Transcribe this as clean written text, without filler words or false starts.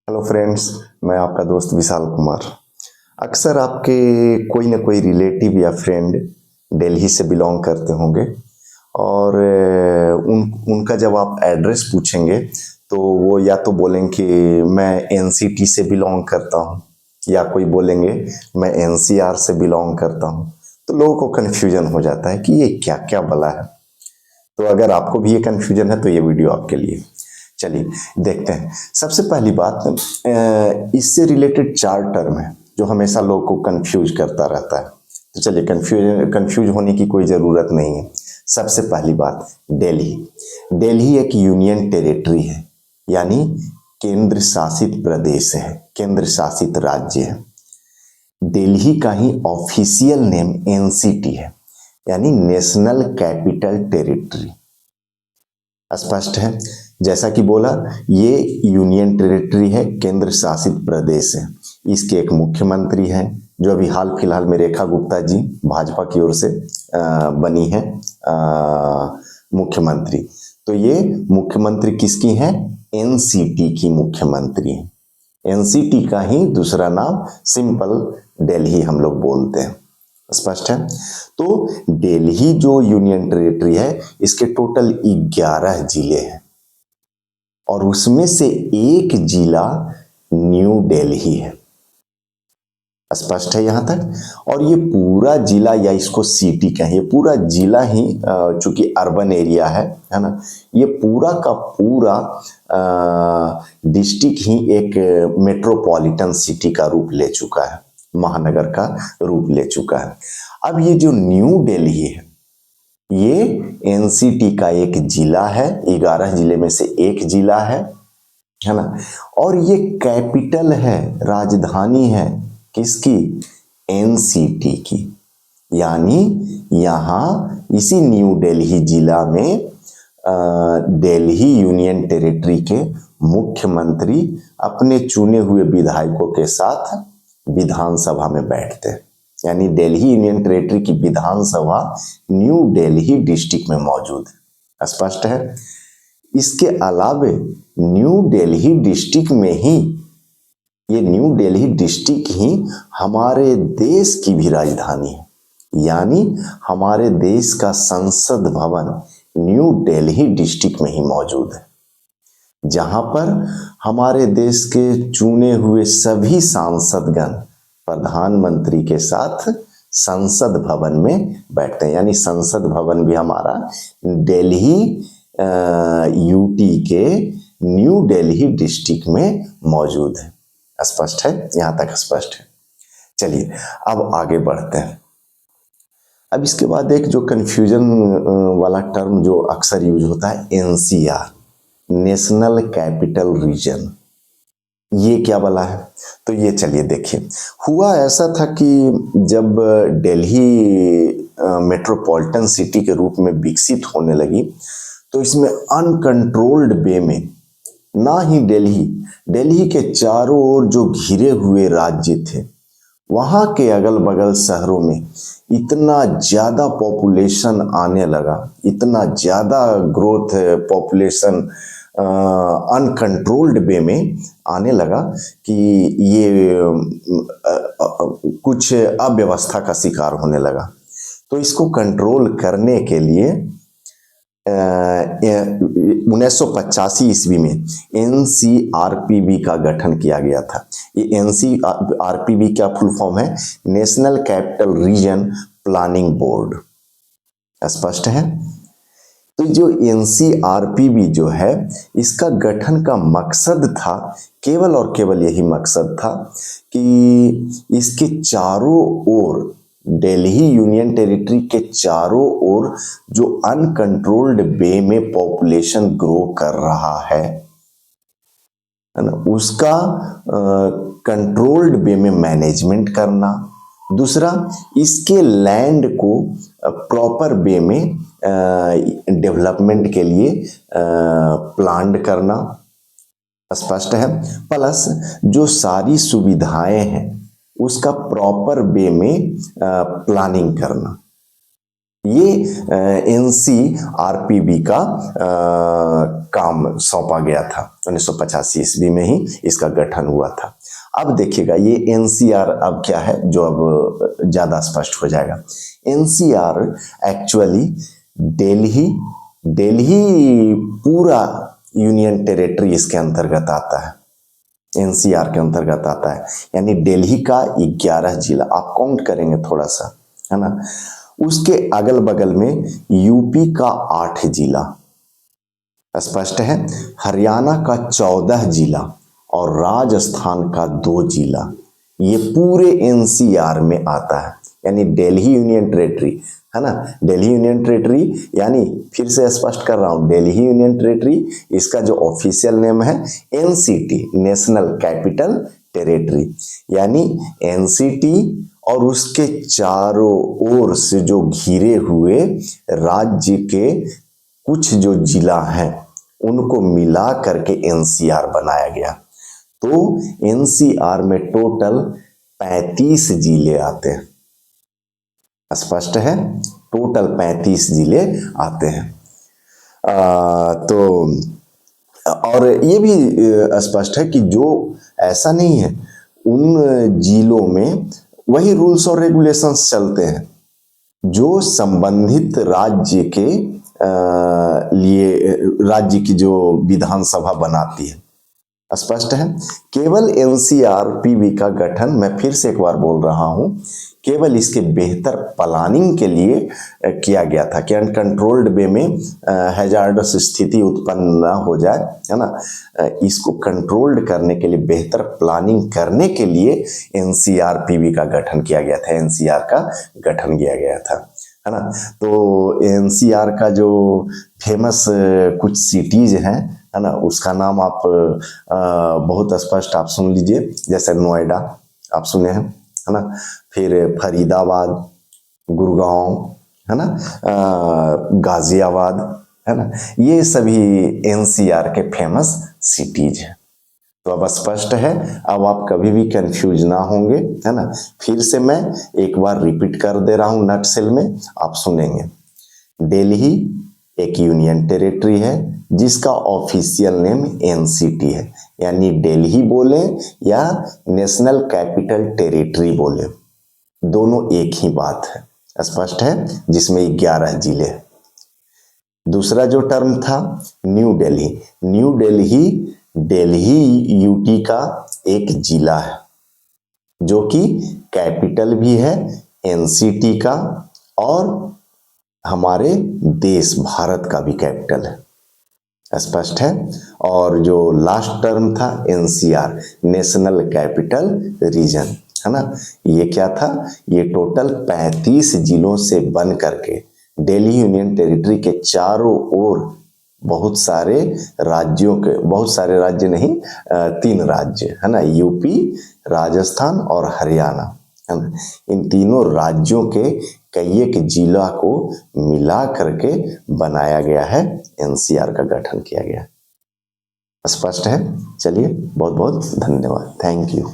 Hello friends, मैं आपका दोस्त विशाल कुमार। अक्सर आपके कोई ना कोई रिलेटिव या फ्रेंड दिल्ली से बिलोंग करते होंगे और उनका जब आप एड्रेस पूछेंगे तो वो या तो बोलेंगे कि मैं एनसीटी से बिलोंग करता हूँ या कोई बोलेंगे मैं एनसीआर से बिलोंग करता हूँ। तो लोगों को कन्फ्यूजन हो जाता है कि ये क्या क्या भला है। तो अगर आपको भी ये कन्फ्यूजन है तो ये वीडियो आपके लिए। चलिए देखते हैं। सबसे पहली बात, इससे रिलेटेड 4 टर्म है जो हमेशा लोग को कंफ्यूज करता रहता है। तो चलिए, कंफ्यूज होने की कोई ज़रूरत नहीं है। सबसे पहली बात, दिल्ली। दिल्ली एक यूनियन टेरिटरी है, यानी केंद्र शासित प्रदेश है, केंद्र शासित राज्य है। दिल्ली का ही ऑफिशियल नेम एनसीटी है, यानी नेशनल कैपिटल टेरिटरी। स्पष्ट है। जैसा कि बोला, ये यूनियन टेरिटरी है, केंद्र शासित प्रदेश है। इसके एक मुख्यमंत्री हैं जो अभी हाल फिलहाल में रेखा गुप्ता जी भाजपा की ओर से बनी है मुख्यमंत्री। तो ये मुख्यमंत्री किसकी हैं? एनसीटी की मुख्यमंत्री है। एनसीटी का ही दूसरा नाम सिंपल दिल्ली हम लोग बोलते हैं। स्पष्ट है। तो दिल्ली जो यूनियन टेरिटरी है, इसके टोटल 11 जिले हैं और उसमें से एक जिला न्यू दिल्ली है। स्पष्ट है यहां तक। और ये पूरा जिला, या इसको सिटी कहें, ये पूरा जिला ही चूंकि अर्बन एरिया है ना, ये पूरा का पूरा डिस्ट्रिक्ट ही एक मेट्रोपॉलिटन सिटी का रूप ले चुका है, महानगर का रूप ले चुका है। अब ये जो न्यू दिल्ली है, ये एनसीटी का एक जिला है, 11 जिले में से एक जिला है ना। और ये कैपिटल है, राजधानी है किसकी? एनसीटी की। यानी यहां इसी न्यू दिल्ली जिला में दिल्ली यूनियन टेरिटरी के मुख्यमंत्री अपने चुने हुए विधायकों के साथ विधानसभा में बैठते हैं। यानी दिल्ली यूनियन टेरिटरी की विधानसभा न्यू दिल्ली डिस्ट्रिक्ट में मौजूद है। स्पष्ट है। इसके अलावे न्यू दिल्ली डिस्ट्रिक्ट में ही, ये न्यू दिल्ली डिस्ट्रिक्ट ही हमारे देश की भी राजधानी है। यानी हमारे देश का संसद भवन न्यू दिल्ली डिस्ट्रिक्ट में ही मौजूद है, जहां पर हमारे देश के चुने हुए सभी सांसदगण प्रधानमंत्री के साथ संसद भवन में बैठते हैं। यानी संसद भवन भी हमारा दिल्ली यूटी के न्यू दिल्ली डिस्ट्रिक्ट में मौजूद है। स्पष्ट है, यहां तक स्पष्ट है। चलिए अब आगे बढ़ते हैं। अब इसके बाद एक जो कंफ्यूजन वाला टर्म जो अक्सर यूज होता है, एनसीआर, नेशनल कैपिटल रीजन। ये क्या वाला है? तो ये चलिए देखिए। हुआ ऐसा था कि जब दिल्ली मेट्रोपॉलिटन सिटी के रूप में विकसित होने लगी, तो इसमें अनकंट्रोल्ड वे में, ना ही दिल्ली के चारों ओर जो घिरे हुए राज्य थे, वहां के अगल बगल शहरों में इतना ज्यादा पॉपुलेशन आने लगा, इतना ज्यादा ग्रोथ पॉपुलेशन अनकंट्रोल्ड वे में आने लगा कि ये कुछ अव्यवस्था का शिकार होने लगा। तो इसको कंट्रोल करने के लिए 1985 ईस्वी में एनसीआरपीबी का गठन किया गया था। ये एनसीआरपीबी क्या फुल फॉर्म है? National capital region planning board. स्पष्ट है। तो जो एनसीआरपीबी जो है, इसका गठन का मकसद था, केवल और केवल यही मकसद था कि इसके चारों ओर, दिल्ली यूनियन टेरिटरी के चारों ओर जो अनकंट्रोल्ड वे में पॉपुलेशन ग्रो कर रहा है ना, उसका कंट्रोल्ड वे में मैनेजमेंट करना। दूसरा, इसके लैंड को प्रॉपर वे में डेवलपमेंट के लिए प्लान करना। स्पष्ट है। प्लस जो सारी सुविधाएं हैं उसका प्रॉपर वे में प्लानिंग करना। ये NCRPB का काम सौंपा गया था। 1985 ईस्वी में ही इसका गठन हुआ था। अब देखिएगा ये NCR अब क्या है जो अब ज्यादा स्पष्ट हो जाएगा। NCR एक्चुअली दिल्ली पूरा यूनियन टेरिटरी इसके अंतर्गत आता है, NCR के अंतर्गत आता है। यानी दिल्ली का 11 जिला आप काउंट करेंगे थोड़ा सा, है ना। उसके अगल बगल में यूपी का 8 जिला स्पष्ट है, हरियाणा का 14 जिला और राजस्थान का 2 जिला, ये पूरे NCR में आता है। यानी दिल्ली यूनियन टेरिटरी, है ना। दिल्ली यूनियन टेरिटरी यानी फिर से स्पष्ट कर रहा हूं, दिल्ली यूनियन टेरिटरी, इसका जो ऑफिशियल नेम है NCT, नेशनल कैपिटल टेरिटरी। यानी NCT और उसके चारों ओर से जो घिरे हुए राज्य के कुछ जो जिला हैं उनको मिला करके NCR बनाया गया। तो NCR में टोटल 35 जिले आते हैं, स्पष्ट है, टोटल 35 जिले आते हैं। तो और ये भी स्पष्ट है कि जो ऐसा नहीं है, उन जिलों में वही रूल्स और रेगुलेशंस चलते हैं जो संबंधित राज्य के लिए राज्य की जो विधानसभा बनाती है, स्पष्ट है। केवल NCRPB का गठन, मैं फिर से एक बार बोल रहा हूं, केवल इसके बेहतर प्लानिंग के लिए किया गया था कि अनकंट्रोल्ड वे में हैजार्डस स्थिति उत्पन्न न हो जाए, है ना। इसको कंट्रोल्ड करने के लिए, बेहतर प्लानिंग करने के लिए NCRPB का गठन किया गया था, NCR का गठन किया गया था, है ना। तो NCR का जो फेमस कुछ सिटीज हैं, है ना, उसका नाम आप बहुत स्पष्ट आप सुन लीजिए। जैसे नोएडा आप सुने हैं, है ना। फिर फरीदाबाद, गुड़गांव, है ना, गाजियाबाद, है ना, ये सभी NCR के फेमस सिटीज हैं। तो अब स्पष्ट है, अब आप कभी भी कंफ्यूज ना होंगे, है ना। फिर से मैं एक बार रिपीट कर दे रहा हूं नटसेल में, आप सुनेंगे। दिल्ली एक यूनियन टेरिटरी है जिसका ऑफिशियल नेम NCT है, यानी दिल्ली बोले या नेशनल कैपिटल टेरिटरी बोले, दोनों एक ही बात है, स्पष्ट है, जिसमें 11 जिले। दूसरा जो टर्म था new Delhi, new Delhi Delhi UT का एक जिला है जो कि कैपिटल भी है NCT का और हमारे देश भारत का भी कैपिटल है, स्पष्ट है। और जो लास्ट टर्म था NCR, नेशनल कैपिटल रीजन, है ना, ये क्या था, ये टोटल 35 जिलों से बन करके दिल्ली यूनियन टेरिटरी के चारों ओर बहुत सारे राज्यों के, बहुत सारे राज्य नहीं, 3 राज्य, है ना, यूपी, राजस्थान और हरियाणा, है ना, इन तीनों राज्यों के कई एक जिला को मिला करके बनाया गया है, NCR का गठन किया गया। स्पष्ट है। चलिए, बहुत बहुत धन्यवाद, थैंक यू।